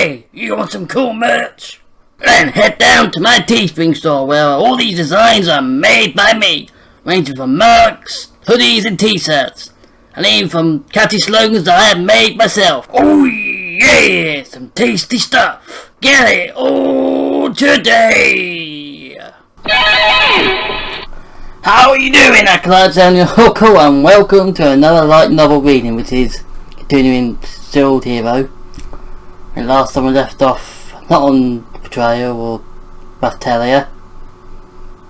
Hey, you want some cool merch? Then head down to my Teespring store where all these designs are made by me, ranging from mugs, hoodies and t-shirts, and even from catchy slogans that I have made myself. Oh yeah, some tasty stuff. Get it all today. How are you doing, acolytes and TheOracle, and welcome to another light novel reading, which is continuing Still Hero. And last time we left off, not on Betrayal or Battalia,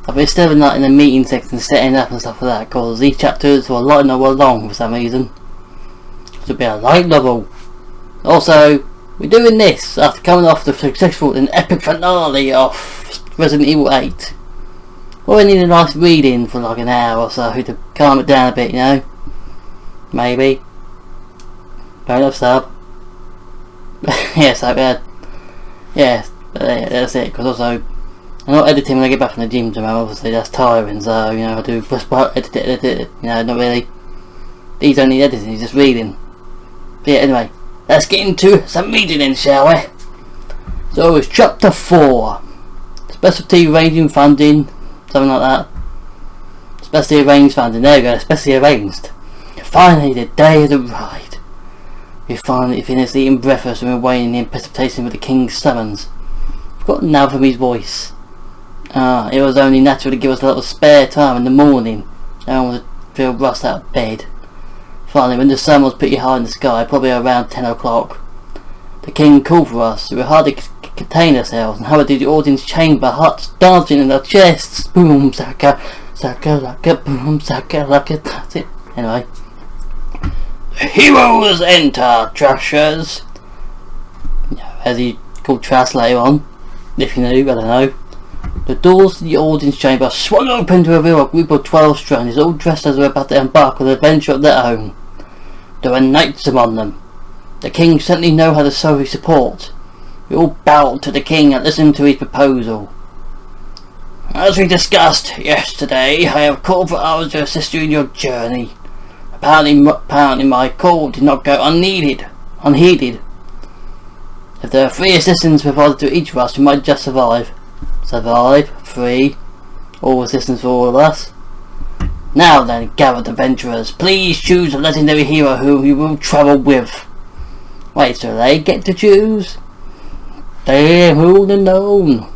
but we're still in the meeting section, setting up and stuff like that, because these chapters were light novel long for some reason. So it'll be a light novel. Also, we're doing this after coming off the successful and epic finale of Resident Evil 8. Well, we need a nice reading for like an hour or so to calm it down a bit, you know? Maybe. Don't have sub. Yes, that's it, because also I'm not editing when I get back from the gym tomorrow, obviously that's tiring, so, you know, I do push part, edit it, you know, not really. These don't need editing, it's just reading. But yeah, anyway, let's get into some reading then, shall we? So it's chapter 4. Specialty ranging funding, something like that. Specially arranged funding, there we go, specially arranged. Finally, the day has arrived. We finally finished eating breakfast and we're waiting in precipitation for the king's summons. I've got now from his voice. It was only natural to give us a little spare time in the morning. No one would feel rushed out of bed. Finally, when the sun was pretty high in the sky, probably around 10 o'clock, the king called for us. We were hardly contain ourselves and hurried to the audience chamber, hearts dancing in our chests. Boom, saka, saka, laka, boom, saka, laka. That's it. Anyway. Heroes enter, trashers. As he called Trash later on, if you knew, I don't know. The doors to the audience chamber swung open to reveal a group of 12 strangers, all dressed as they were about to embark on an adventure of their own. There were knights among them. The king certainly knew how to show his support. We all bowed to the king and listened to his proposal. As we discussed yesterday, I have called for others to assist you in your journey. Apparently my call did not go unheeded. If there are 3 assistants provided to each of us, we might just survive. 3. All assistants for all of us. Now then, gathered adventurers, please choose a legendary hero whom you will travel with. Wait, so they get to choose? They ruled and known.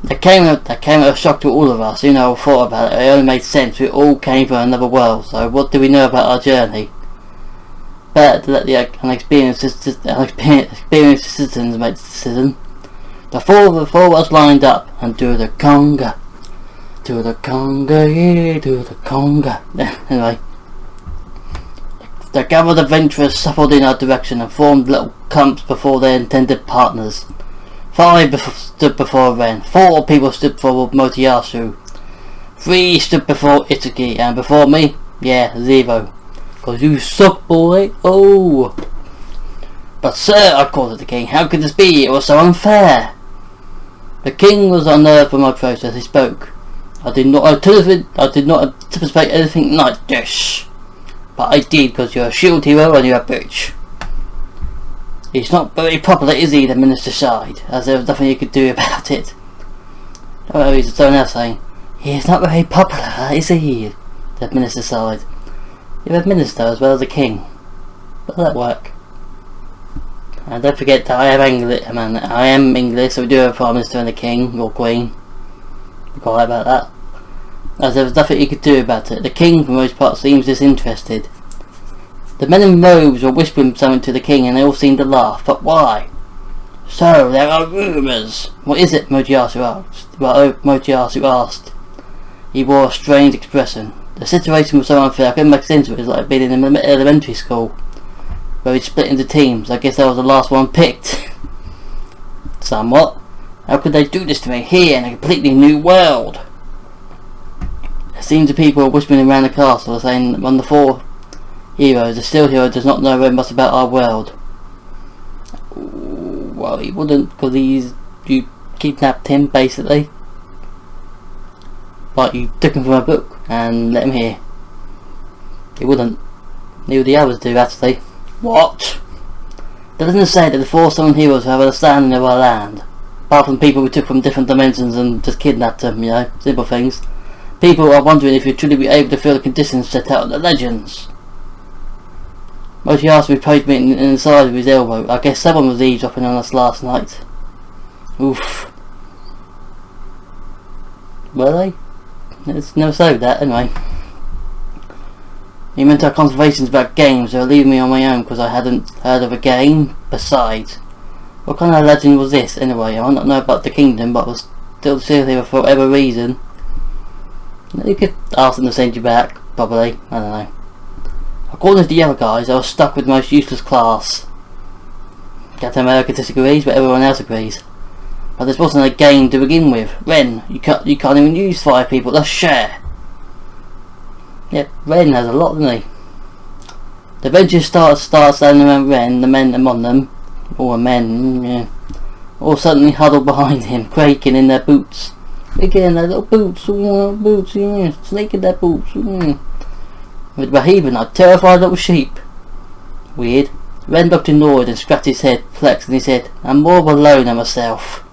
That came as a shock to all of us. You know, thought about it. It only made sense. We all came from another world. So what do we know about our journey? Better to let the unexperienced citizens make the decision. The four of us lined up and do the conga. Do the conga, yeah, do the conga. Anyway. The gathered adventurers shuffled in our direction and formed little clumps before their intended partners. 5 stood before Ren, 4 people stood before Motoyasu, 3 stood before Itsuki, and before me, yeah, 0. Cause you suck, boy, oh! But sir, I called to the king, how could this be? It was so unfair! The king was unnerved by my process, he spoke. I did not anticipate anything like this. But I did, because you're a shield hero and you're a bitch. He's not very popular, is he? The minister sighed, as there was nothing he could do about it. Oh, he's someone else saying, he's not very popular, is he? The minister sighed. You're a minister as well as a king. Will that work? And don't forget that I am English, so we do have a prime minister and a king or queen. Forgot about that. As there was nothing he could do about it. The king, for the most part, seems disinterested. The men in robes were whispering something to the king and they all seemed to laugh, but why? So, there are rumours. What is it? Motoyasu asked. He wore a strange expression. The situation was so unfair I couldn't make sense of it. It was like being in elementary school, where we split into teams. I guess I was the last one picked. Somewhat. How could they do this to me here in a completely new world? It seems the people were whispering around the castle, saying one of the 4 heroes, the Steel Hero, does not know very much about our world. Well, he wouldn't, because you kidnapped him, basically. But you took him from a book and let him here. He wouldn't. Neither the others do, actually. What? That doesn't say that the 4 summoned heroes have a standing of our land. Apart from people we took from different dimensions and just kidnapped them, you know, simple things. People are wondering if you'd truly be able to fill the conditions set out in the legends. Mochi asked me poked me in the side of his elbow. I guess someone was eavesdropping on us last night. Oof. Were they? It's never said that, anyway. You meant our conversations about games, they were leaving me on my own because I hadn't heard of a game. Besides, what kind of legend was this, anyway? I might not know about the kingdom, but I was still here for whatever reason. You could ask them to send you back, probably. I don't know. According to the other guys, I was stuck with the most useless class. Captain America disagrees, but everyone else agrees. But this wasn't a game to begin with. Ren, you can't even use 5 people. Let's share. Yep, Ren has a lot, doesn't he? The adventurers start standing around Ren, the men among them, all men, yeah, all suddenly huddled behind him, quaking in their boots. Again, their little boots, yeah, snake in their boots, yeah. With behaving like terrified little sheep. Weird. Ren looked annoyed and scratched his head, perplexed, and he said, I'm more than alone than myself.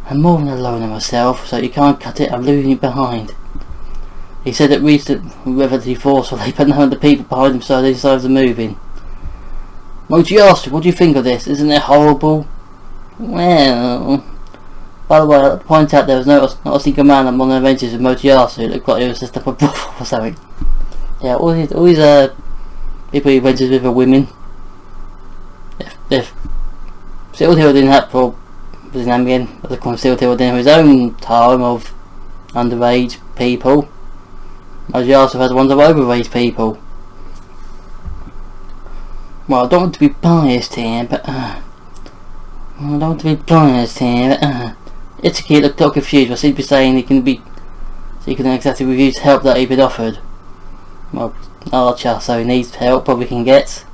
I'm more than alone than myself, so you can't cut it, I'm leaving you behind. He said it reached it relatively forcefully, but none of the people behind him saw these signs of moving. Mochi asked, what do you think of this? Isn't it horrible? Well... By the way, I'd like to point out there was not a single man among the adventures of Mochi asked who looked like he was just up a brothel or something. Yeah, all these people he adventures with are women. If Steel Hero didn't have for his name again, as I call him, Steel Hero didn't have his own time of underage people. Mochi also has ones of overage people. Well, I don't want to be biased here, but Itsuki looked all confused, but seemed to be saying he couldn't exactly refuse help that he'd been offered. Well, Archer, so he needs help, probably can get.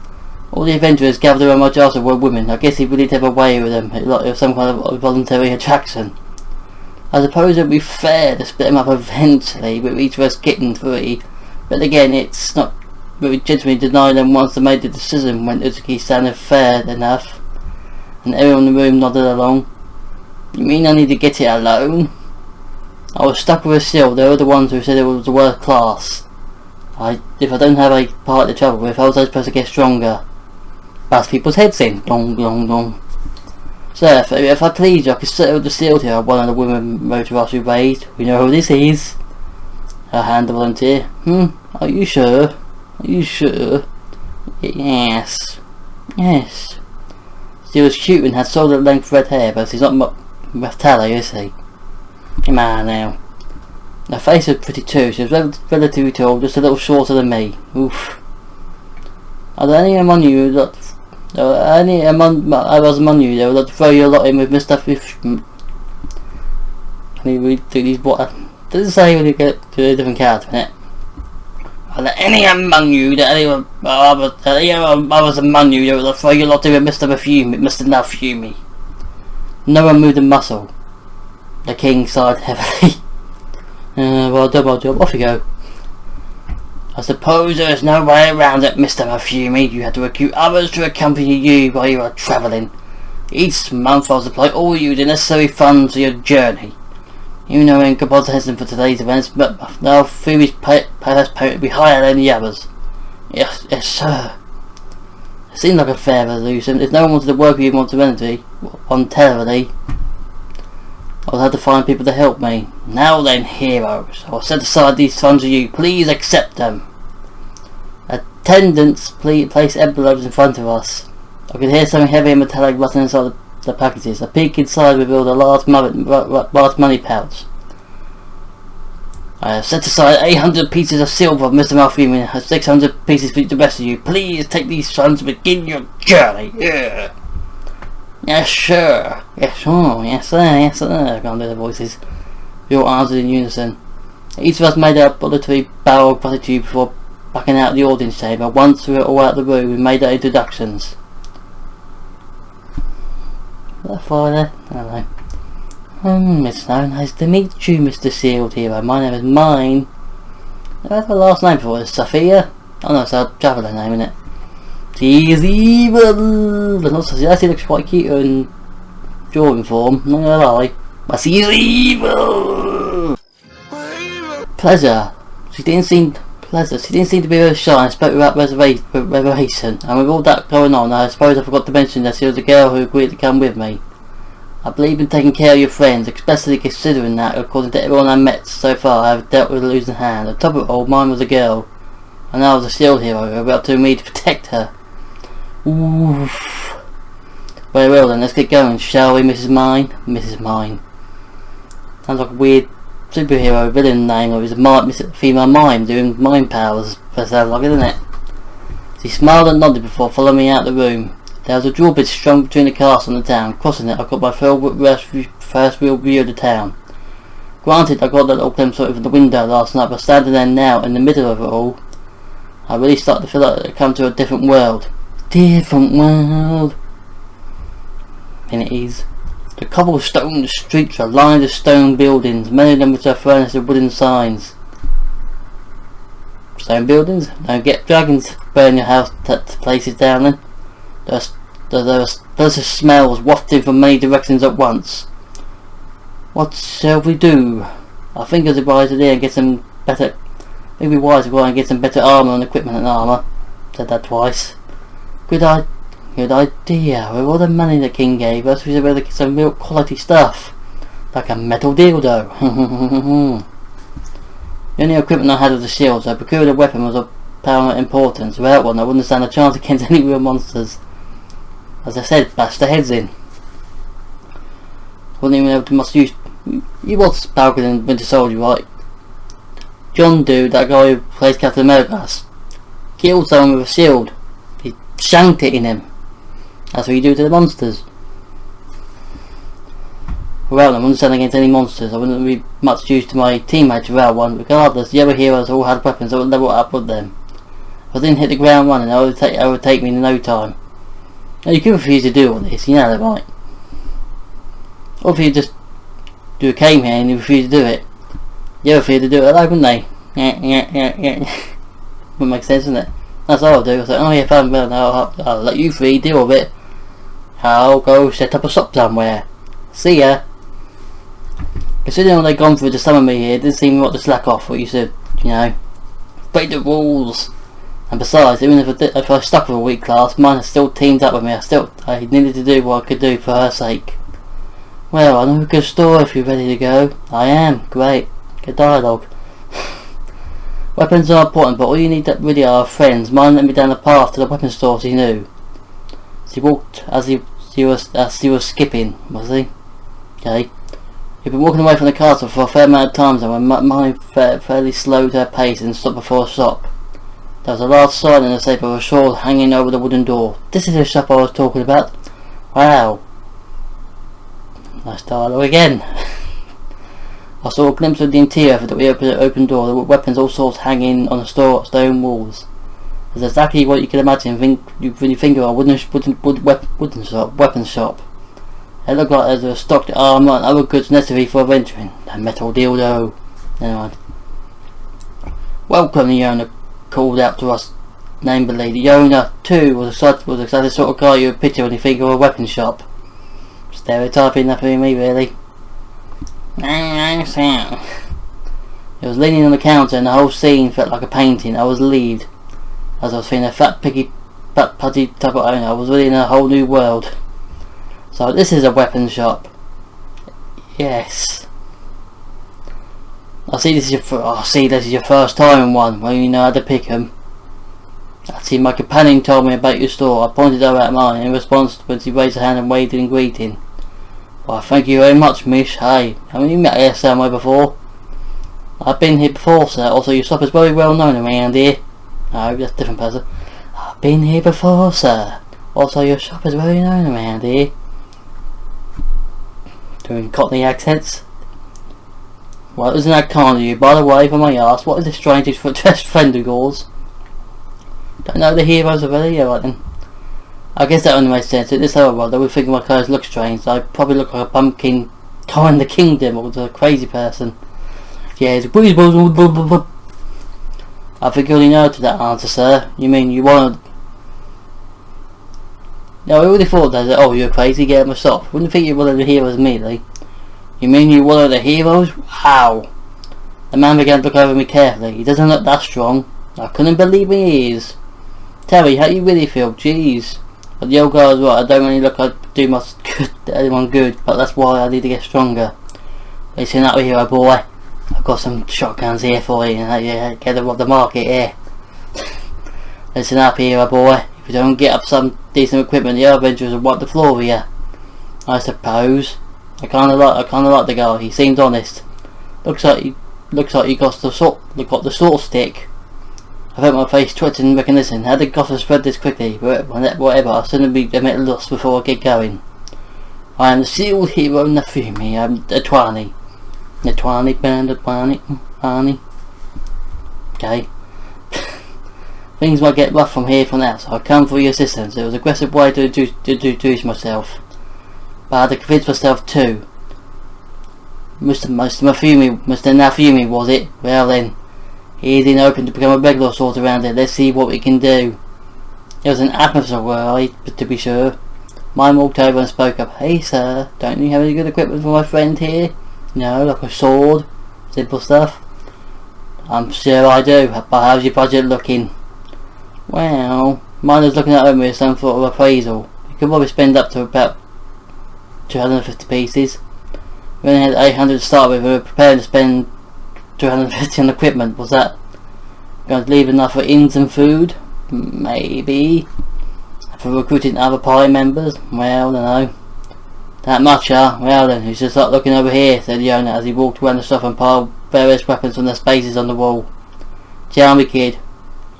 All the adventurers gathered around Mojasa were women. I guess he really did have a way with them, like it was some kind of voluntary attraction. I suppose it would be fair to split them up eventually, with each of us getting 3, but again, it's not very gentlemanly denying them once they made the decision when Itsuki sounded fair enough, and everyone in the room nodded along. You mean I need to get it alone? I was stuck with a seal. They were the ones who said it was the worst class. If I don't have a part to travel with, how was I supposed to get stronger? Bust people's heads in. Dong dong dong. Sir, if I please you, I could settle the seal here. One of the women motorists who raised. We know who this is. Her hand, the volunteer. Are you sure? Are you sure? Yes. Yes. She was cute and had shoulder length red hair, but she's not Raftalo, is he? Come on now. Her face was pretty too. She was relatively tall, just a little shorter than me. Oof. Are there any among you that I was among you that would like to throw your lot in with Mr. Can you read through these what does it say when you get to a different character in it? Are there any among you that I was among you that would like to throw your lot in with Mr. Nafumi? No one moved a muscle. The king sighed heavily. Well done, my job. Off you go. I suppose there is no way around it, Mr. Nafumi. You have to recruit others to accompany you while you are travelling. Each month I'll supply all you the necessary funds for your journey. You know in comparison for today's events, but now Fumi's payment will be higher than the others. Yes, sir. It seems like a fair resolution. If no one wanted to work with you voluntarily, I would have to find people to help me. Now then, heroes, I will set aside these funds for you. Please accept them. Attendants, please place envelopes in front of us. I can hear something heavy and metallic rustling inside the packages. A peek inside revealed a large money pouch. I have set aside 800 pieces of silver, Mr. Malfumi, and 600 pieces for the rest of you. Please take these funds to begin your journey. Yeah. Yes, sure. Yes, sure. Yes, sir. Yes, sir. I can't do the voices. We all answered in unison. Each of us made a voluntary bow of gratitude before backing out of the audience chamber. Once we were all out of the room, we made our introductions. Is that far there? I don't know. It's so nice to meet you, Mr. Sealed Hero. My name is Mine. I have a last name for this, Sophia. Oh no, it's our traveller name, isn't it? She's evil! But not, she actually looks quite cute in drawing form, not gonna lie. But she's evil! Pleasure. She didn't seem to be very shy and spoke without reservation. And with all that going on, I suppose I forgot to mention that she was the girl who agreed to come with me. I believe in taking care of your friends, especially considering that, according to everyone I met so far, I have dealt with a losing hand. On top of it all, mine was a girl, and I was a shield hero, who up to me to protect her. Oof. Very well then, let's get going, shall we, Mrs. Mine? Mrs. Mine. Sounds like a weird superhero villain name, or is a female mime doing mime powers, that sounds like, isn't it? She smiled and nodded before following me out the room. There was a drawbridge strung between the castle and the town. Crossing it, I got my first real view of the town. Granted, I got that little glimpse of it from the window last night, but standing there now, in the middle of it all, I really started to feel like I'd come to a different world. Different world. And it is. The cobblestone streets are lined with stone buildings, many of them which are furnished with wooden signs. Stone buildings? Don't get dragons burn your house to places down then. There's smells wafting from many directions at once. What shall we do? I think it's wise idea and get some better. Maybe wise to go and get some better armour and equipment and armour. Said that twice. Good idea. With all the money the king gave us, we should be able to get some real quality stuff, like a metal dildo. The only equipment I had was a shield, so procuring a weapon was of paramount importance. Without one, I wouldn't stand a chance against any real monsters. As I said, bash their heads in. Wouldn't even be able to much use. You was Falcon and Winter Soldier, right? John Doe, that guy who plays Captain America, killed someone with a shield. He shanked it in him. That's what you do to the monsters. Without them, I wouldn't stand against any monsters. I wouldn't be much use to my teammates without one. Regardless, the other heroes all had weapons that would level up with them. If I didn't hit the ground running, it would take me no time. Now you could refuse to do all this, you know that, right? Or if you just do a game here and you refuse to do it, you ever refuse to do it alone, wouldn't they? Wouldn't make sense, doesn't it? That's what I'll do. I'll say, oh yeah, fine, well, I'll let you three deal with it. I'll go set up a shop somewhere. See ya. Considering what they've gone through to summon me here, it didn't seem right to slack off what you said, you know. Break the rules. And besides, even if I stuck with a weak class, mine has still teamed up with me. I needed to do what I could do for her sake. Well, I know a good story if you're ready to go. I am. Great. Good dialogue. Weapons are important, but all you need really are friends. Mine led me down the path to the weapon store he knew. He walked as he was skipping, was he? Okay. He'd been walking away from the castle for a fair amount of time, so when mine fairly slowed her pace and stopped before a shop. There was a large sign in the shape of a shawl hanging over the wooden door. This is the shop I was talking about. Wow. Nice dialogue again. I saw a glimpse of the interior of the open door. There were weapons all sorts hanging on the stone walls. It's exactly what you can imagine when you think of a weapon shop. It looked like there was stocked armour and other goods necessary for adventuring. A metal dildo. Never mind. Welcome, the owner called out to us neighbourly. The owner too was exactly the sort of guy you would picture when you think of a weapon shop. Stereotyping that for me, really. It was leaning on the counter and the whole scene felt like a painting. I was relieved. As I was feeling a fat putty type of owner, I was really in a whole new world. So this is a weapon shop. Yes. I see this is your first time in one, where you know how to pick 'em. I see my companion told me about your store. I pointed her at mine in response when she raised her hand and waved in greeting. Well, thank you very much, miss. Hey, haven't you met here somewhere before? I've been here before, sir. Also, your shop is very well known around here. No, that's a different person. I've been here before, sir. Also, your shop is very known around here. Doing Cockney accents. Well, isn't that kind of you? By the way, if I may ask, what is this stranger's dressed friend of yours? Don't know the heroes already? Yeah, right then. I guess that only makes sense. In this other world, I would think my clothes look strange. I probably look like a pumpkin guy in the kingdom or a crazy person. Yeah, it's I think you already know to that answer, sir. You mean you want Now, I already thought that, oh, you're crazy, get out my shop. Wouldn't think you're one of the heroes immediately. You mean you're one of the heroes? Wow. The man began to look over me carefully. He doesn't look that strong. I couldn't believe my ears. Terry, how do you really feel? Jeez. But the old guy was right. I don't really look like I do much good to anyone good, but that's why I need to get stronger. Listen up, hero boy. I've got some shotguns here for you. Yeah, get them off the market here. Listen up, hero boy. If you don't get up some decent equipment, the other Avengers will wipe the floor with you. I suppose. I kinda like the guy. He seemed honest. Looks like you got the sword stick. I felt my face twitch and recognition. How did gossip spread this quickly? Whatever, I shouldn't be a bit lost before I get going. I am the shield hero Nafumi. I'm Natwani. Natwani. Okay. Things might get rough from here for now, so I come for your assistance. It was an aggressive way to introduce myself. But I had to convince myself too. Mr. Nafumi, was it? Well then, he isn't open to become a regular sort around here. Let's see what we can do. It was an atmosphere, right, to be sure. Mine walked over and spoke up. Hey sir, don't you have any good equipment for my friend here? No, like a sword? Simple stuff? I'm sure I do, but how's your budget looking? Well, mine was looking at me with some sort of appraisal. You could probably spend up to about 250 pieces. We only had 800 to start with. We were prepared to spend 250 on equipment. Was that going to leave enough for inns and food? Maybe. For recruiting other party members? Well, I don't know. That much, huh? Well then, who's just like looking over here, said the owner as he walked around the shop and piled various weapons from the spaces on the wall. Tell me, kid,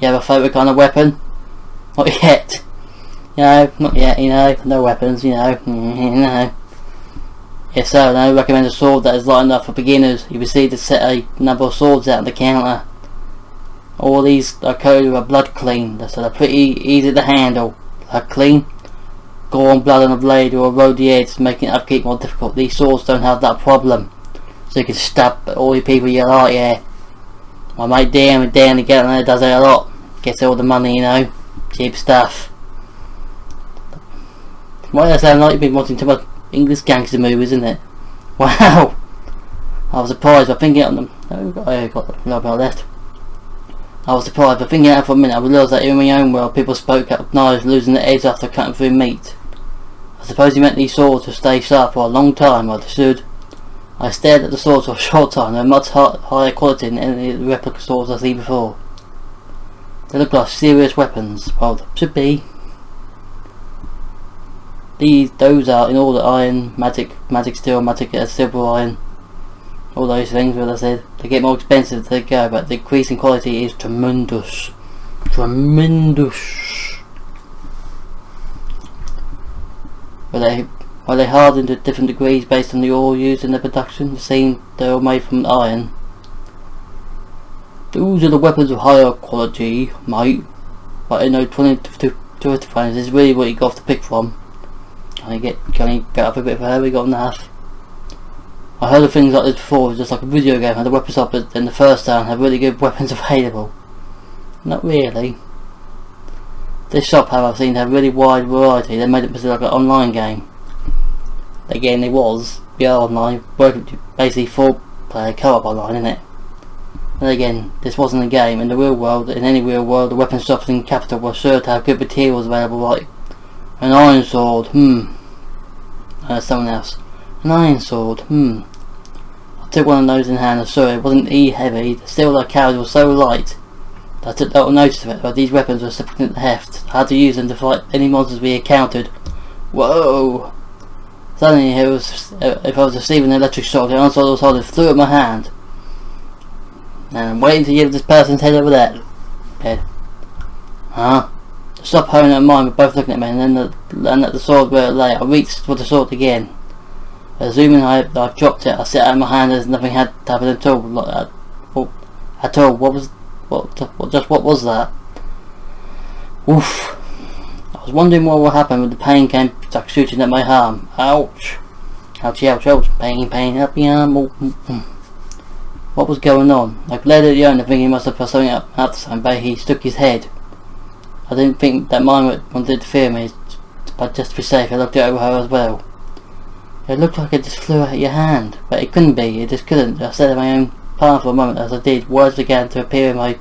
you have a favourite kind of weapon? Not yet. Not yet, no weapons, If so, then I recommend a sword that is light enough for beginners. You proceed to set a number of swords out on the counter. All these are coated with blood clean, so they're pretty easy to handle. Blood clean? Gore and blood on the blade will erode the edge, making upkeep more difficult. These swords don't have that problem, so you can stab all the people you like, yeah. My mate Dan does it a lot. Gets all the money, cheap stuff. Why does that sound like you've been watching too much English gangster movies, isn't it? Wow! I was surprised by thinking on them. I got a little bit left. I was surprised by thinking out for a minute. I realised that in my own world people spoke out of knives losing their edge after cutting through meat. I suppose he meant these swords to stay sharp for a long time. I understood. I stared at the swords for a short time. They were much higher quality than any of the replica swords I've seen before. They look like serious weapons. Well, should be. Those are in all the iron, magic steel, magic silver iron, all those things. What I said, they get more expensive as they go, but the increase in quality is tremendous. While they harden to different degrees based on the ore used in the production, it seems they're all made from iron. Those are the weapons of higher quality, mate. But 20 to 50 frames is really what you got to pick from. Can you get up a bit further? We got enough. I heard of things like this before. It was just like a video game, had the weapons up in the first town, had really good weapons available. Not really. This shop, however, seemed to have a really wide variety. They made it like an online game. Again, it was online, basically 4-player co-op online, isn't it? And again, this wasn't a game. In the real world, in any real world, the weapon shops in Capital were sure to have good materials available, like an iron sword, someone else. An iron sword, I took one of those in hand and saw it wasn't heavy. The steel I carried was so light that I took little notice of it, but these weapons were significant heft. I had to use them to fight any monsters we encountered. Whoa! Suddenly, if I was receiving an electric shock, the iron sword was holding flew at my hand. And I'm waiting to give this person's head over there. Head. Huh? Stop holding at mine, we're both looking at me, and then at the sword where it lay. I reached for the sword again. Assuming I've dropped it, I set out in my hand as nothing had happened at all. What was that? Oof. I was wondering what would happen when the pain came like shooting at my arm. Ouch. Ouchie, ouch, ouch. Pain, up the arm. What was going on? I glared at the owner, thinking he must have put something out the same, but he shook his head. I didn't think that mine wanted to fear me. but just to be safe I looked over her as well. It looked like it just flew out of your hand, but it couldn't be, it just couldn't. I said in my own part for a moment. As I did, words began to appear in my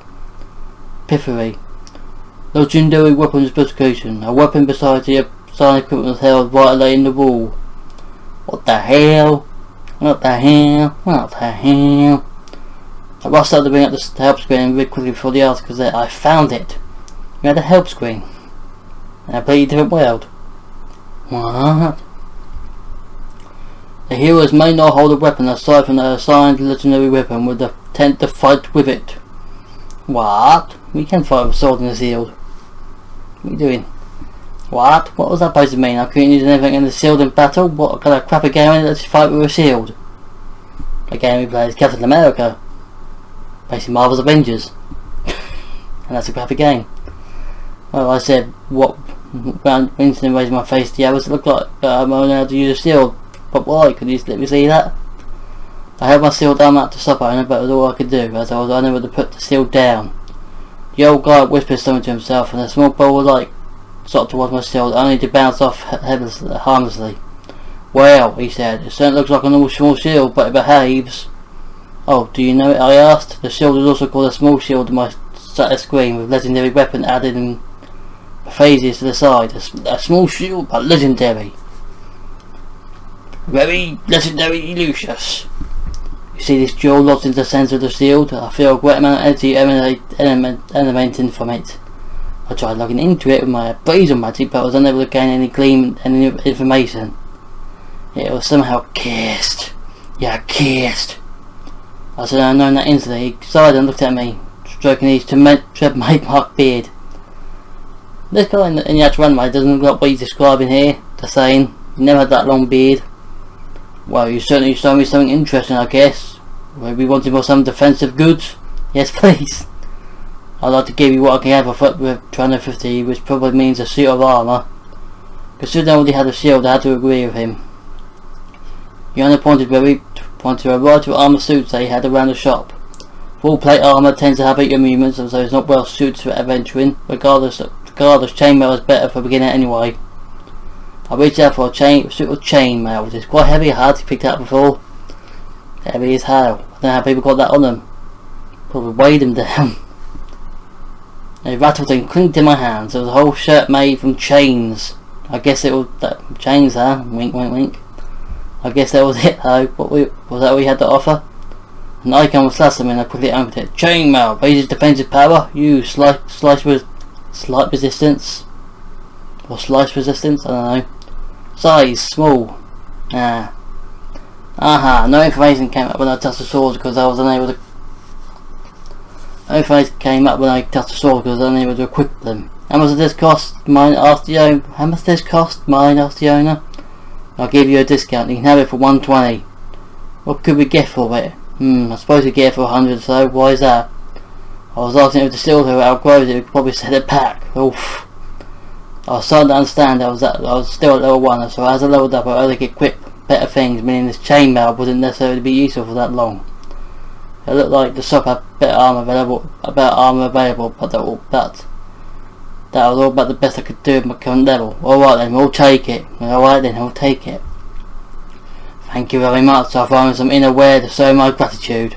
periphery. Legendary weapon specification. A weapon besides the sign equipment was held right in the wall. What the hell? What the hell? What the hell? I rushed out to bring up the help screen really quickly before the article said, I found it. We had a help screen. In a completely different world. What? The heroes may not hold a weapon aside from their assigned legendary weapon with the intent to fight with it. What? We can fight with a sword in the shield. What are you doing? What? What was that supposed to mean? I couldn't use anything in the shield in battle? What kind of crap a game is to fight with a shield? A game we play is Captain America. Basically Marvel's Avengers. And that's a crappy game. Well, I said, what? Instantly raised my face. Yeah, it looked like I'm only able to use a shield. But why? Could you let me see that? I held my shield down up to stop her, but it was all I could do, as I was unable to put the shield down. The old guy whispered something to himself, and a small ball of light shot towards my shield, only to bounce off harmlessly. Well, he said, it certainly looks like a normal small shield, but it behaves. Oh, do you know it? I asked. The shield was also called a small shield on my status screen, with legendary weapon added in phases to the side. A small shield, but legendary. Very legendary Lucius. You see this jewel lodged in the centre of the shield? I feel a great amount of energy emanating from it. I tried logging into it with my appraisal magic, but I was unable to gain any information. It was somehow cursed. Yeah, cursed. I said I know that instantly. He sighed and looked at me, stroking his trademark beard. This guy in the actual runway doesn't look like what he's describing here. The saying, he never had that long beard. Well, you certainly showed me something interesting, I guess. Maybe wanting for some defensive goods? Yes, please. I'd like to give you what I can have a foot with 250, which probably means a suit of armour. Considering I already had a shield, I had to agree with him. He only pointed to a variety of armour suits that he had around the shop. Full plate armour tends to have weaker movements, and so it's not well suited for adventuring. Regardless, chainmail is better for a beginner anyway. I reached out for a suit of chainmail, which is quite heavy. I hardly picked it up before. Heavy as hell. I don't know how people got that on them. Probably weighed them down. It rattled and clinked in my hands. There was a whole shirt made from chains. I guess it was chains, huh? Wink, wink, wink. I guess that was it, though. Was that what we had to offer? An icon was slapped and I quickly opened it. Chainmail raises defensive power. Use slice resistance. Or slice resistance. I don't know. Size small. No information came up when I touched the sword because I was unable to. No information came up when I touched the sword because I was unable to equip them. How much does this cost? Mine asked the owner. How much does this cost? Mine asked the owner. I'll give you a discount. You can have it for 120. What could we get for it? I suppose we get it for 100. So why is that? I was asking if the steel who outgrows it, we could probably set it back. Oof. I was starting to understand I was still at level 1, so as I leveled up I only could equip better things, meaning this chainmail wasn't necessarily be useful for that long. It looked like the shop had better armour available, but that was all about the best I could do at my current level. Alright then, we'll take it. Alright then, I'll take it. Thank you very much. I found some inner wear to show my gratitude.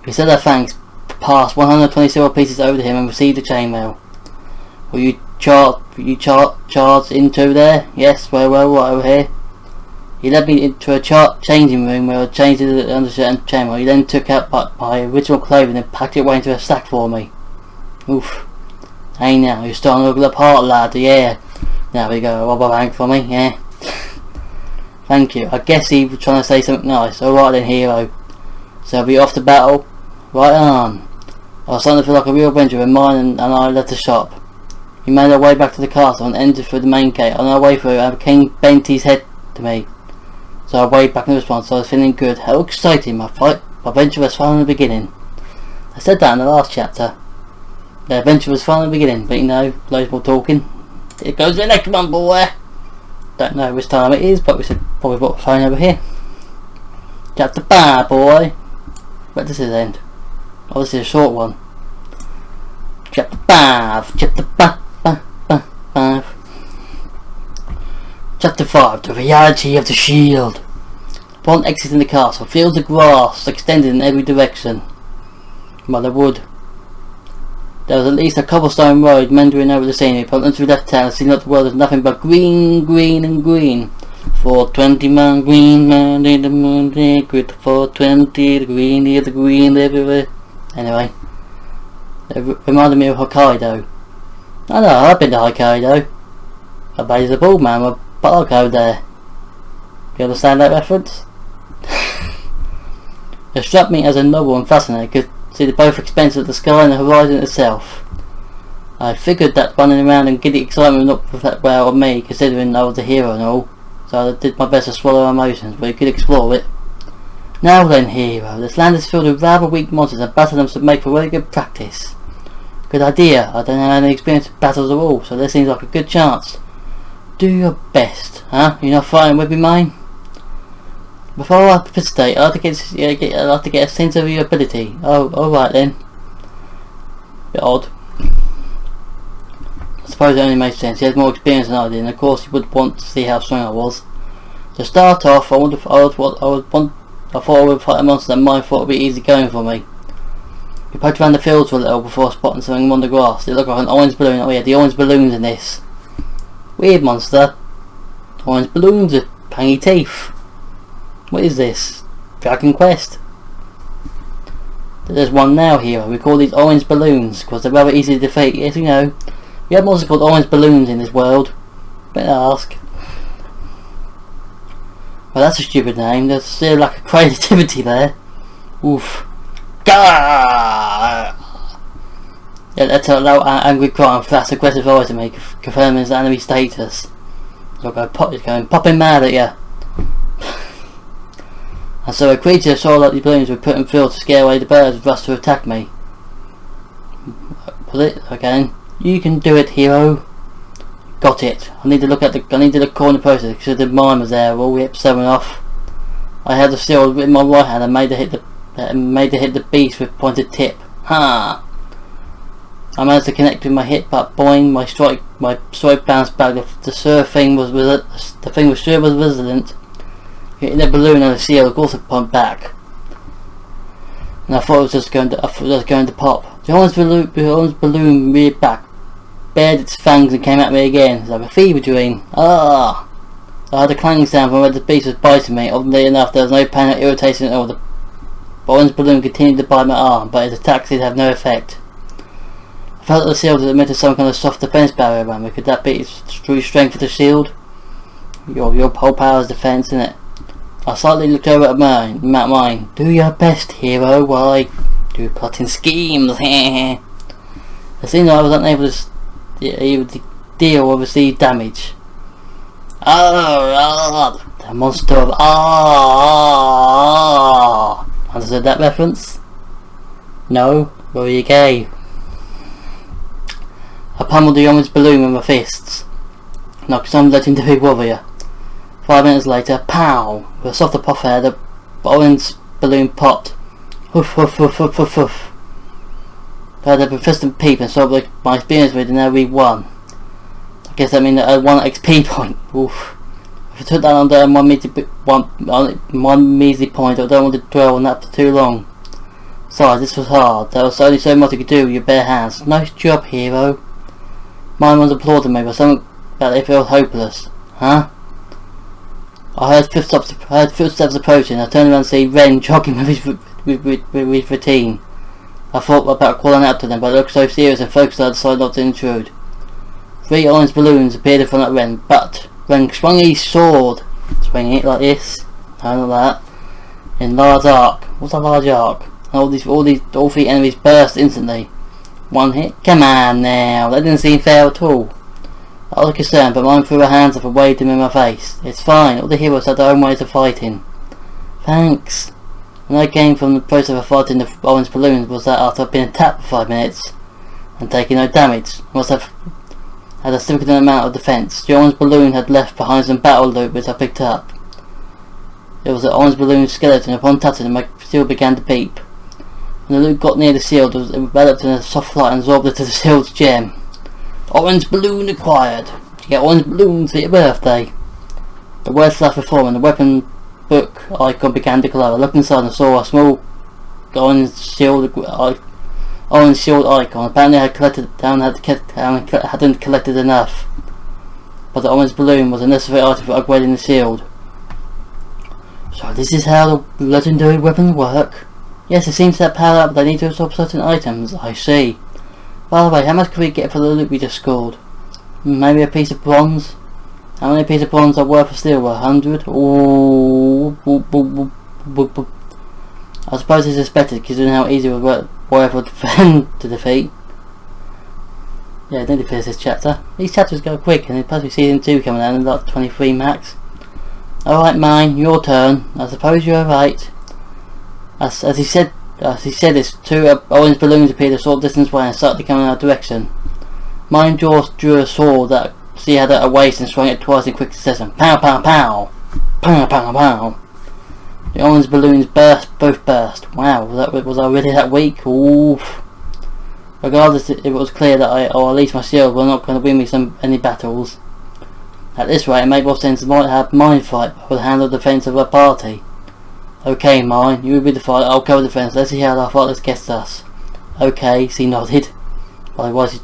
He said our thanks, passed 120 silver pieces over to him and received the chainmail. Will you charge into there? Yes, well, right over here. He led me into a changing room where I changed the undershirt and chainmail. He then took out my original clothing and packed it away into a sack for me. Oof. Hey now, you're starting to look the part, lad, yeah. There we go, rob a bank for me, yeah. Thank you. I guess he was trying to say something nice. Alright then, hero. So are we off to battle? Right on. I was starting to feel like a real adventure when mine and I left the shop. We made our way back to the castle and entered through the main gate. On our way through, our king bent his head to me. So I waved back in response, so I was feeling good. How exciting, my adventure was fun in the beginning. I said that in the last chapter. The adventure was fun in the beginning, but you know, loads more talking. Here goes the next one, boy. Don't know which time it is, but we should probably put the phone over here. Chapter 5, boy. Where does it end? Oh, this is a short one. Chapter 5. Chapter 5. Chapter 5. The reality of the shield. Upon exiting the castle, fields of grass extended in every direction. By the wood. There was at least a cobblestone road meandering over the scenery. Upon entering that town, it seemed like the world was nothing but green, green and green. 420 man, green man in the moon, with 420, the green everywhere. Anyway, it reminded me of Hokkaido. I know, I've been to Hokkaido. I based a bald man with a barcode there. You understand that reference? It struck me as a novel and fascinating. I could see the both expense of the sky and the horizon itself. I figured that running around and giddy excitement would not reflect well on me, considering I was a hero and all. So I did my best to swallow my emotions, but you could explore it. Now then, hero, this land is filled with rather weak monsters and battling them should make for very good practice. Good idea. I don't have any experience with battles at all, so this seems like a good chance. Do your best, huh? You're not fighting with me, mine? Before I participate, I'd like to get a sense of your ability. Oh, alright then. Bit odd. I suppose it only makes sense. He has more experience than I did, and of course he would want to see how strong I was. To start off, I thought I would fight a monster that mine thought would be easy going for me. We poked around the fields for a little before spotting something on the grass. It looked like an orange balloon. Oh yeah, the orange balloons in this. Weird monster. Orange balloons with pangy teeth. What is this? Dragon Quest? There's one now here. We call these orange balloons because they're rather easy to defeat. Yes, you know. We have monsters called orange balloons in this world. Better ask. Well, that's a stupid name. There's still like a creativity there. Oof. Gah! Yeah, that's a low angry cry and fast aggressive voice to me, confirming his enemy status. He's going popping mad at you. And so a creature saw like the balloons were put in field to scare away the birds and rush to attack me. Put it again. You can do it, hero. Got it. I need to look corner process because the mine was there. All ripped someone off. I had the shield in my right hand and made to hit the beast with pointed tip. Ha! I managed to connect with my hit, but boing, my strike bounced back. The thing was sure was resilient. Hitting the balloon and the shield also pumped back. And I thought it was just going to pop. The orange balloon reared back, bared its fangs and came at me again. It was like a fever dream. Ah! I heard a clanging sound from where the beast was biting me. Oddly enough, there was no pain or irritation at all. The orange balloon continued to bite my arm, but its attacks did have no effect. I felt that the shield had emitted some kind of soft defense barrier around me. Could that be its true strength of the shield? Your whole power is defense, isn't it? I slightly looked over at mine. Do your best, hero, while I do plotting schemes. It seemed like I was unable to deal or receive damage. The monster of Understood that reference? No? Well, you gay. I pummeled the orange balloon with my fists, like some legendary warrior. 5 minutes later, pow! With a softer puff air, the orange balloon popped. Hoof, hoof, hoof, hoof, hoof, hoof. I had a persistent peep and saw my experience with it, and now we won. I guess that means that I had 1 XP point. Oof. If I took that under one measly point, I don't want to dwell on that for too long. Besides, this was hard. There was only so much you could do with your bare hands. Nice job, hero. Mine was applauding me, but something about it felt hopeless. Huh? I heard footsteps approaching. I turned around to see Ren jogging with his routine. I thought about calling out to them, but they looked so serious and focused that I decided not to intrude. 3 orange balloons appeared in front of Ren, but Ren swung his sword, swinging it like this, kind of like that, in large arc. What's a large arc? And all 3 enemies burst instantly. 1 hit. Come on now, that didn't seem fair at all. I was concerned, but mine threw her hands up and waved him in my face. It's fine, all the heroes had their own ways of fighting. Thanks. When I came from the process of fighting the orange balloons was that after I'd been attacked for 5 minutes and taking no damage, I must have had a significant amount of defense. The orange balloon had left behind some battle loot which I picked up. It was an orange balloon skeleton. Upon touching it, my shield began to beep. When the loot got near the shield, it was enveloped in a soft light and absorbed into the shield's gem. Orange balloon acquired. You get orange balloons for your birthday. The words flashed before me, and the weapon book icon began to glow. I looked inside and saw a small orange shield icon. Apparently I hadn't collected enough, but the orange balloon was a necessary item for upgrading the shield. So this is how the legendary weapons work? Yes, it seems that power up they need to absorb certain items. I see. By the way, how much can we get for the loot we just scored? Maybe a piece of bronze? How many pieces of bronze are worth of steel? 100? Ooh. I suppose it's expected considering how easy it was for defend to defeat. Yeah, I didn't finish this chapter. These chapters go quick, and plus we season 2 coming out in like 23 max. Alright, mine, your turn. I suppose you're right. As he said this, 2 orange balloons appeared a short distance away and started coming in our direction. Mine drew a sword that she had at her waist and swung it twice in quick succession. Pow pow pow! Pow pow pow! The orange balloons both burst. Wow, was I really that weak? Oof. Regardless, it was clear that I, or at least my shield, were not going to win me any battles. At this rate, it made more sense to might have mine fight, but would handle the defence of our party. Okay, mine, you will be the fight, I'll cover the defence. Let's see how our fight gets us. Okay, she nodded. Why was he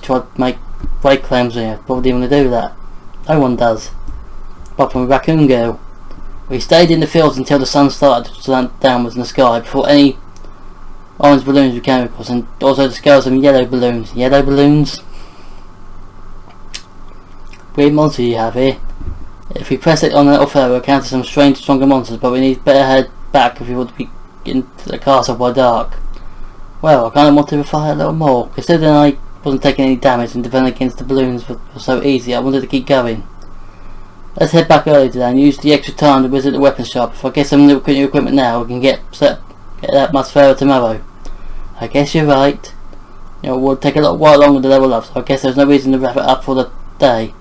tried to make break claims here? Probably didn't want to do that. No one does. Apart from a raccoon girl. We stayed in the fields until the sun started to slant downwards in the sky before any orange balloons we came across, and also discovered some yellow balloons. Yellow balloons? Weird monster you have here. If we press it on a little further, we'll encounter some strange, stronger monsters, but we need better head back if we want to be into the castle by dark. Well, I kind of want to fight a little more. Considering I wasn't taking any damage and defending against the balloons was so easy, I wanted to keep going. Let's head back early today and use the extra time to visit the weapons shop. If I get some new equipment now, we can get that much further tomorrow. I guess you're right. It will take a little while longer to level up, so I guess there's no reason to wrap it up for the day.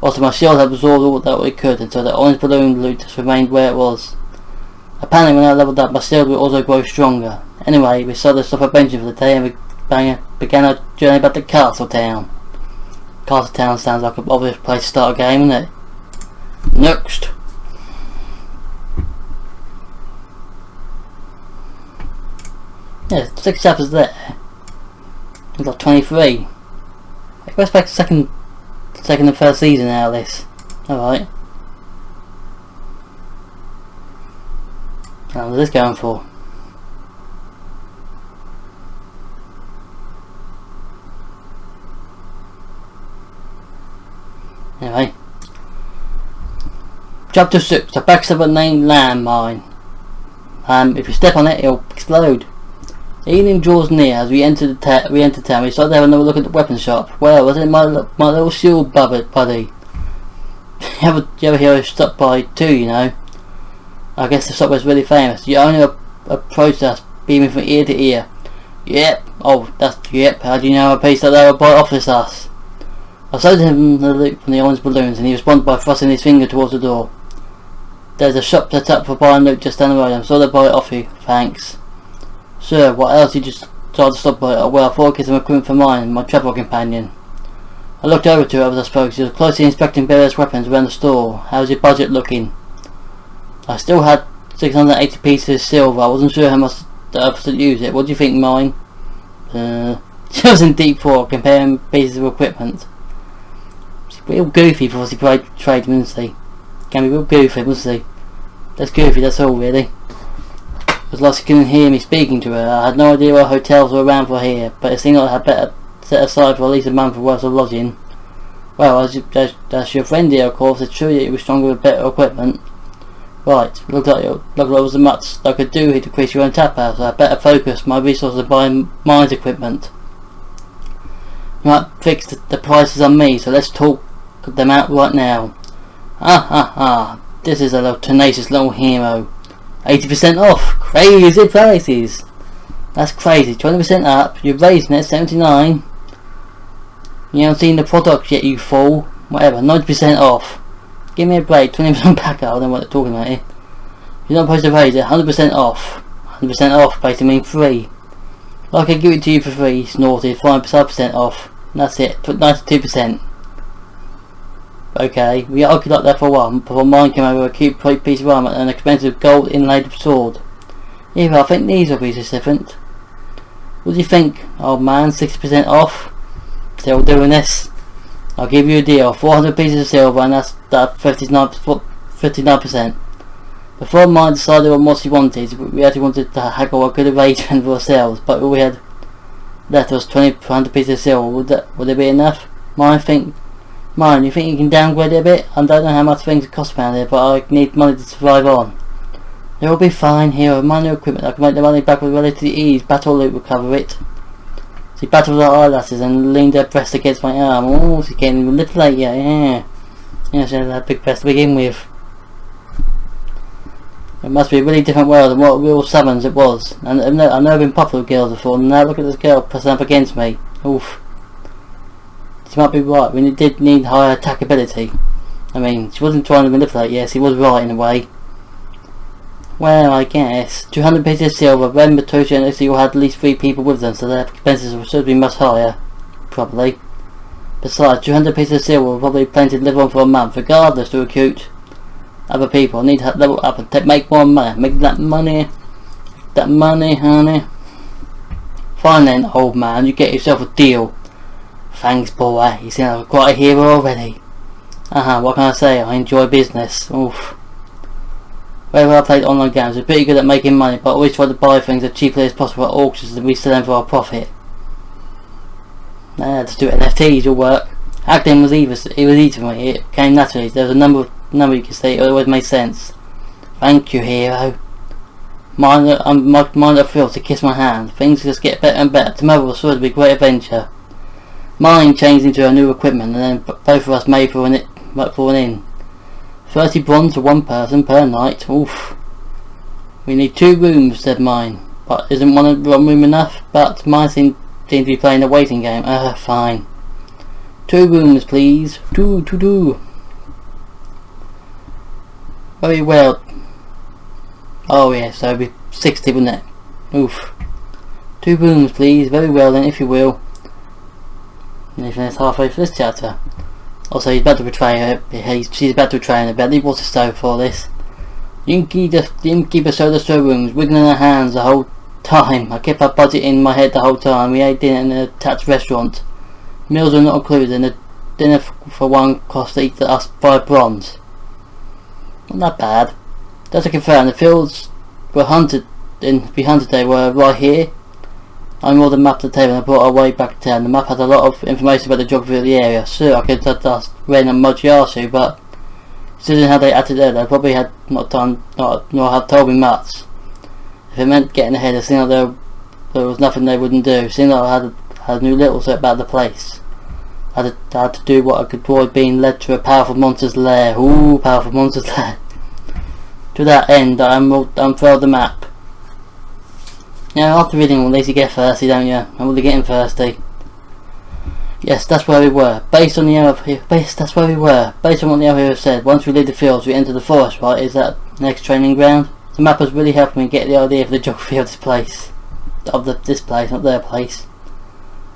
Also, my shield had absorbed all that we could until the orange balloon loot just remained where it was. Apparently when I leveled up, my shield will also grow stronger. Anyway, we decided to stop at Benjamin for the day and we began our journey back to Castle Town. Castle Town sounds like an obvious place to start a game, doesn't it? Next! Yeah, 6 chapters there. We've got 23. I expect second and third season out of this. Alright. How long is this going for? Anyway. Chapter 6. The backstab of named landmine. If you step on it, it'll explode. Evening draws near as we enter town. We started to have another look at the weapon shop. Well, was it my little shield buddy? you ever hear of stop by too, you know? I guess the shop was really famous. You only approached us, beaming from ear to ear. Yep. Oh, yep. How do you know a piece that they were by office us? I showed him the loot from the orange balloons, and he responded by thrusting his finger towards the door. There's a shop set up for buying loot just down the road. I'm sure they'll buy it off you. Thanks. Sir, what else did you try to stop by? Oh, well, I thought I'd get some equipment for mine, my travel companion. I looked over to her as I spoke. She was closely inspecting various weapons around the store. How's your budget looking? I still had 680 pieces of silver. I wasn't sure how much I could use it. What do you think, mine? She was in deep thought, comparing pieces of equipment. She's real goofy before she played tradesman, isn't she? Can be real goofy, wasn't she? That's goofy, that's all, really. It was like she couldn't hear me speaking to her. I had no idea what hotels were around for here, but it seemed like I had better set aside for at least a month worth of lodging. Well, as your friend here, of course, it's true that you were stronger with better equipment. Right, looked like there wasn't much I could do here to increase your own tap house, so I better focus my resources on buying MYNES equipment. You might fix the prices on me, so let's talk them out right now. This is a little tenacious little hero. 80% off! Crazy prices! That's crazy. 20% up. You're raising it. 79. You haven't seen the product yet, you fool. Whatever. 90% off. Give me a break. 20% back up. I don't know what they're talking about here. You're not supposed to raise it. 100% off. 100% off basically means free. Well, I can give it to you for free. Snorted. 5% off. And that's it. Put 92%. Okay, we argued like that for a while before mine came over a cute piece of armour and an expensive gold inlaid sword. Yeah, but I think these will be different. What do you think, old man? 60% off? Still doing this? I'll give you a deal. 400 pieces of silver, and that's 59%. Before mine decided on what he wanted, we actually wanted to haggle a good arrangement for ourselves, but we had left us 200 pieces of silver. Would it be enough? You think you can downgrade it a bit? I don't know how much things cost around here, but I need money to survive on. It'll be fine. Here, my new equipment. I can make the money back with relative ease. Battle loot will cover it. She battled her eyelashes and leaned her breast against my arm. Oh, she's getting a little late, yeah. Yeah, she had that big breast to begin with. It must be a really different world than what real summons it was. And I've never been popular with girls before. Now look at this girl pressing up against me. Oof. She might be right. We did need higher attack ability. I mean, she wasn't trying to manipulate. Yes, she was right in a way. Well, I guess. 200 pieces of silver. Remember, Toshi and Issy all had at least 3 people with them, so their expenses should be much higher. Probably. Besides, 200 pieces of silver will probably plenty to live on for a month, regardless to recruit other people. I need to level up and make more money. Make that money. That money, honey. Fine then, old man. You get yourself a deal. Thanks, boy. You seem like quite a hero already. What can I say? I enjoy business. Oof. Whenever I played online games, I was pretty good at making money, but I always tried to buy things as cheaply as possible at auctions and resell them for a profit. Just do NFTs, will work. Acting was easy for me. It came naturally. There was a number you could say. It always made sense. Thank you, hero. Mine are thrilled to kiss my hand. Things just get better and better. Tomorrow was sure to be a great adventure. Mine changed into a new equipment, and then both of us made for an inn. 30 bronze for one person per night. Oof. We need 2 rooms, said mine. But isn't one room enough? But mine seemed to be playing a waiting game. Fine. 2 rooms, please. Two. Very well. Oh yeah, so it'd be 60, wouldn't it? Oof. 2 rooms, please. Very well then, if you will. And even it's halfway through this chapter. Also, he's about to betray her. She's about to betray him. About leave water stove for this. The innkeeper showed us 2 rooms, wiggling her hands the whole time. I kept our budget in my head the whole time. We ate dinner in an attached restaurant. Meals were not included, and the dinner for one cost us 5 bronze. Not that bad. Just to confirm, the fields we hunted they were right here. I rolled the map to the table and I brought our way back to town. The map had a lot of information about the geography of the area. Sure, I could have asked Ren and Mochiyasu, but considering how they acted there, they probably had not have told me much. If it meant getting ahead, it seemed like there was nothing they wouldn't do. It seemed like I had knew little about the place. I had to do what I could avoid being led to a powerful monster's lair. Ooh, powerful monster's lair. To that end, I unfurled the map. Yeah, after reading all these you get thirsty, don't you? I'm really getting thirsty. Yes, that's where we were. Based on what the other hero said, once we leave the fields we enter the forest, right? Is that next training ground? The map was really helping me get the idea of the geography of this place. This place, not their place.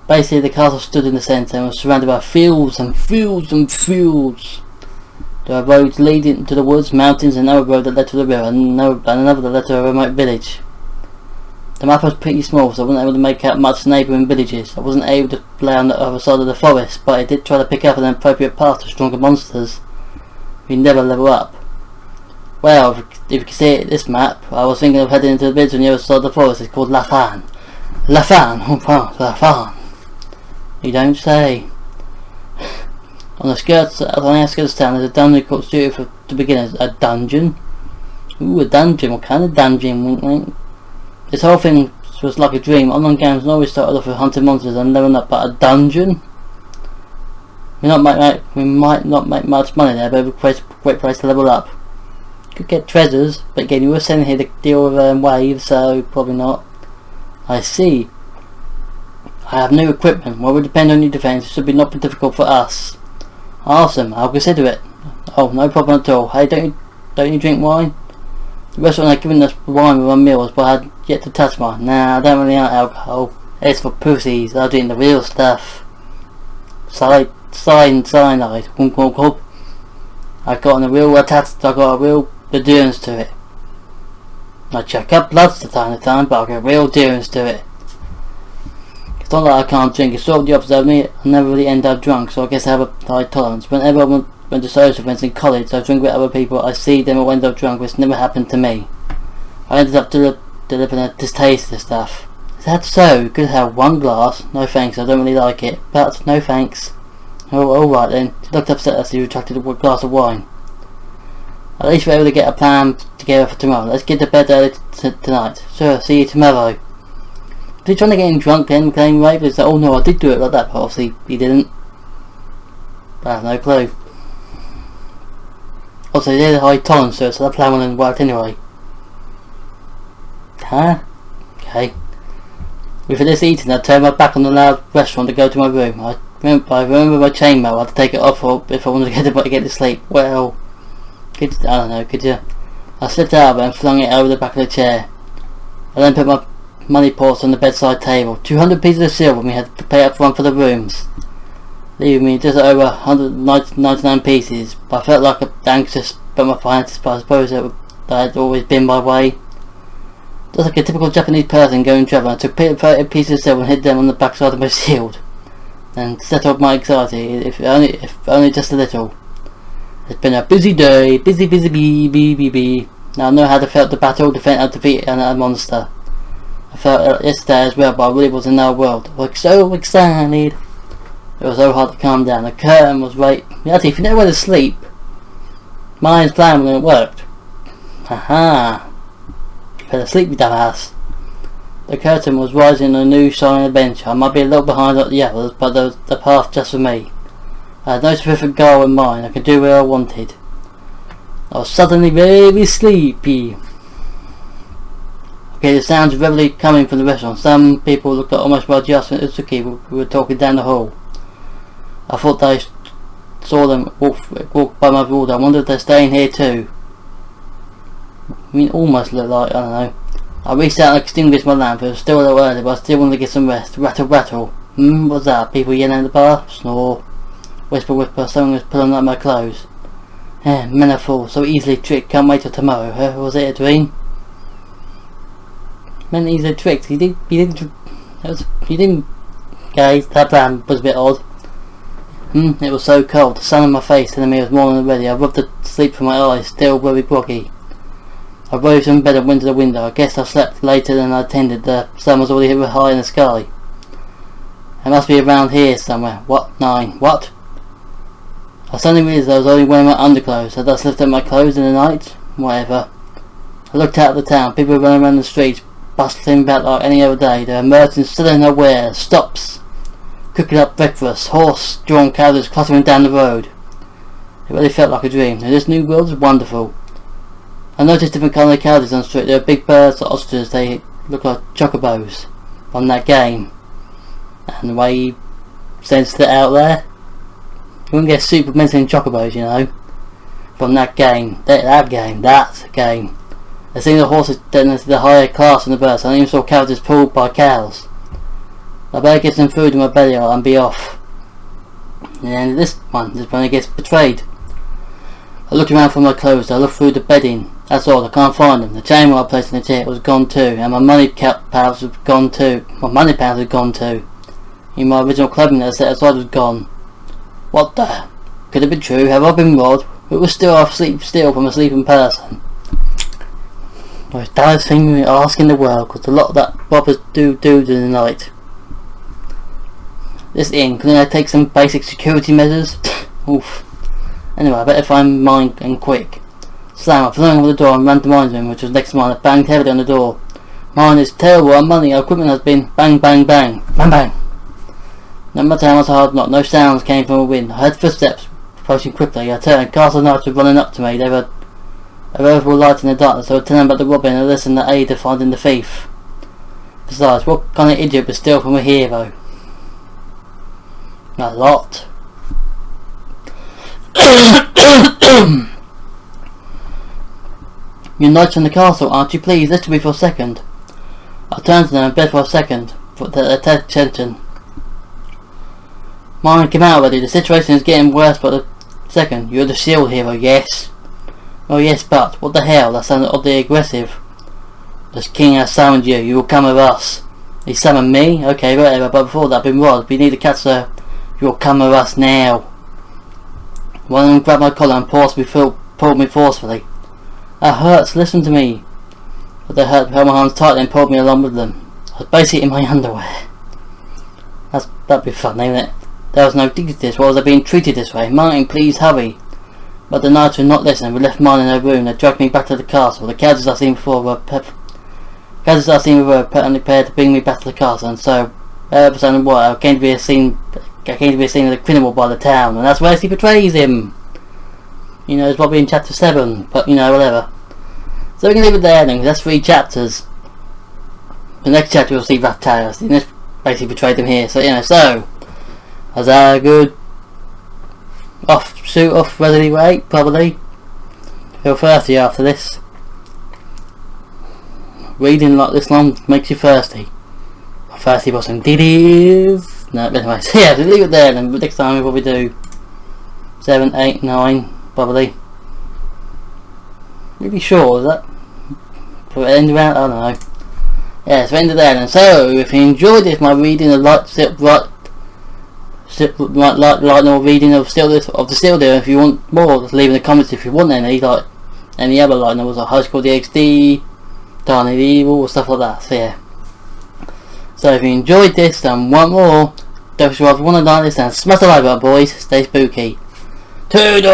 Basically, the castle stood in the centre and was surrounded by fields and fields and fields. There were roads leading to the woods, mountains, and another road that led to the river, and another that led to a remote village. The map was pretty small, so I wasn't able to make out much neighbouring villages. I wasn't able to play on the other side of the forest, but I did try to pick up an appropriate path to stronger monsters. We never level up. Well, if you can see it, this map, I was thinking of heading into the village on the other side of the forest. It's called Lafan. Lafan! Oh, wow, Lafan! You don't say. On the outskirts of town, there's a dungeon called Studio for beginners. A dungeon? Ooh, a dungeon. What kind of dungeon? This whole thing was like a dream. Online games always started off with hunting monsters and leveling up, but a dungeon? We might not make much money there, but it's a great place to level up. Could get treasures, but again, you were sending here to deal with waves, so probably not. I see. I have new equipment. What would depend on your defense, it should be not be difficult for us. Awesome, I'll consider it. Oh, no problem at all. Hey, don't you drink wine? The restaurant had given us wine with our meals, but I had yet to touch mine. Nah, I don't really like alcohol. It's for pussies. I drink the real stuff. Cyanide. I got a real adherence to it. I check up bloods from time to time, but I get real adherence to it. It's not like I can't drink, it's sort of the opposite of me. I never really end up drunk, so I guess I have a high tolerance. Whenever I went to social events in college, I drink with other people, I see them and end up drunk, which never happened to me. I ended up delivering a distaste to stuff. Is that so? You could have one glass. No thanks, I don't really like it. But, no thanks. Oh, alright then. She looked upset as she retracted a glass of wine. At least we're able to get a plan together for tomorrow. Let's get to bed early tonight. Sure, see you tomorrow. Was he trying to get him drunk then, claiming rape? It's like, oh no, I did do it like that, but obviously he didn't. I have no clue. Also, he had a high tolerance to it, so that plan wouldn't have worked anyway. Huh? Okay. With this eating, I turned my back on the loud restaurant to go to my room. I remember my chainmail. I had to take it off if I wanted to get to sleep. Well, I don't know, could you? I slipped out of it and flung it over the back of the chair. I then put my money purse on the bedside table. 200 pieces of silver, and we had to pay up front for the rooms, leaving me just over 199 pieces. But I felt like anxious about my finances, but I suppose that had always been my way. Just like a typical Japanese person going travelling, I took 30 pieces of silver and hid them on the backside of my shield, and settled my anxiety, if only just a little. It's been a busy day, busy. Now I know how to fight the battle, defend and defeat a monster. I felt it yesterday as well, but I really was in our world. I was so excited. It was so hard to calm down. The curtain was right. Actually, if you know where to sleep, mine's plan when it worked. Haha. Fell asleep, you dumbass. The curtain was rising on a new shining adventure. I might be a little behind the others, but there was the path just for me. I had no specific goal in mind. I could do what I wanted. I was suddenly very sleepy. Okay, the sounds of revelry coming from the restaurant. Some people looked like almost Rajas and Utsuki who were talking down the hall. I thought I saw them walk by my wall. I wondered if they're staying here too. I mean, almost looked like, I don't know. I reached out and extinguished my lamp. It was still a little early, but I still wanted to get some rest. Rattle, rattle. What's that? People yelling in the bar? Snore. Whisper, whisper. Someone was pulling up my clothes. Men are fools, so easily tricked. Can't wait till tomorrow. Was it a dream? Men easily tricked. He didn't. Guys, that plan was a bit odd. It was so cold. The sun on my face telling me it was more than ready. I rubbed the sleep from my eyes, still very groggy. I rose from bed and went to the window. I guess I slept later than I intended. The sun was already high in the sky. It must be around here somewhere. What? 9. What? I suddenly realised I was only wearing my underclothes. Had I slipped up my clothes in the night? Whatever. I looked out at the town. People were running around the streets, bustling about like any other day. There were merchants selling their wares, stops, cooking up breakfast, horse-drawn carriages cluttering down the road. It really felt like a dream. Now, this new world was wonderful. I noticed different colour carriages on the street. There were big birds or ostriches. They looked like chocobos from that game. And the way he sensed it out there, you wouldn't get super menacing chocobos, you know, from that game. That game. I seen the horses down into the higher class in the birds. I even saw carriages pulled by cows. I better get some food in my belly and be off. And this one I gets betrayed. I looked around for my clothes. I looked through the bedding. That's all. I can't find them. The chain I placed in the chair was gone too, and my money pouch was gone too. My money pouch was gone too. Even my original clothing that I set aside was gone. What the? Could it be true? Have I been robbed? It was still off still from a sleeping person. The most dullest thing we ask in the world, because a lot of that robbers do in the night. This inn, couldn't I take some basic security measures? Oof. Anyway, I better find mine and quick. Slam, I flung over the door and ran to mine's room, which was next to mine. I banged heavily on the door. Mine is terrible, our money, our equipment has been bang, bang, bang. Bang, bang. No matter how much hard knock, no sounds came from within. I heard footsteps approaching quickly. I turned, castle knights were running up to me. They were overall light in the darkness. They were telling about the robbing and listened to aid of finding the thief. Besides, what kind of idiot would steal from a hero? A lot. You're knights in the castle, aren't you? Please, listen to me for a second. I turned to them and begged for a second for their attention. Mine, come out already. The situation is getting worse, but Second, you're the shield hero, yes? Oh yes, but what the hell? That sounded oddly aggressive. The king has summoned you. You will come with us. He summoned me? Okay, whatever, but before that I've been robbed. We need to catch her. You will come with us now. One of them grabbed my collar and pulled me forcefully. That hurts, listen to me. But they held my hands tightly and pulled me along with them. I was basically in my underwear. That'd be fun, ain't it? There was no dignity to this. Why was I being treated this way? Martin, please hurry. But the knights would not listen. We left mine in her room. They dragged me back to the castle. The carriages I've seen before were permanently prepared to bring me back to the castle, and so ever so what I came to be seen as a criminal by the town, and that's where he betrays him. You know, it's probably in chapter 7, but you know, whatever. So we can leave it there then, 'cause that's 3 chapters. The next chapter we'll see Raptalis, and this basically betrayed him here, so you know, so as a good off readily rate, probably. Feel thirsty after this. Reading like this long makes you thirsty. Thirsty for some ditties. No, anyway, so yeah, we'll leave it there then. But next time we'll probably do 7, 8, 9, probably. Really sure, is that? For the end around? I don't know. Yeah, so end it there then. So, if you enjoyed this, my reading of light novel reading of the Still Deer, if you want more, just leave in the comments if you want any, like any other light novels like High School DxD, Darn Evil, or stuff like that. So yeah. So if you enjoyed this and want more, don't forget to like this and smash the like button, boys. Stay spooky. Toodles!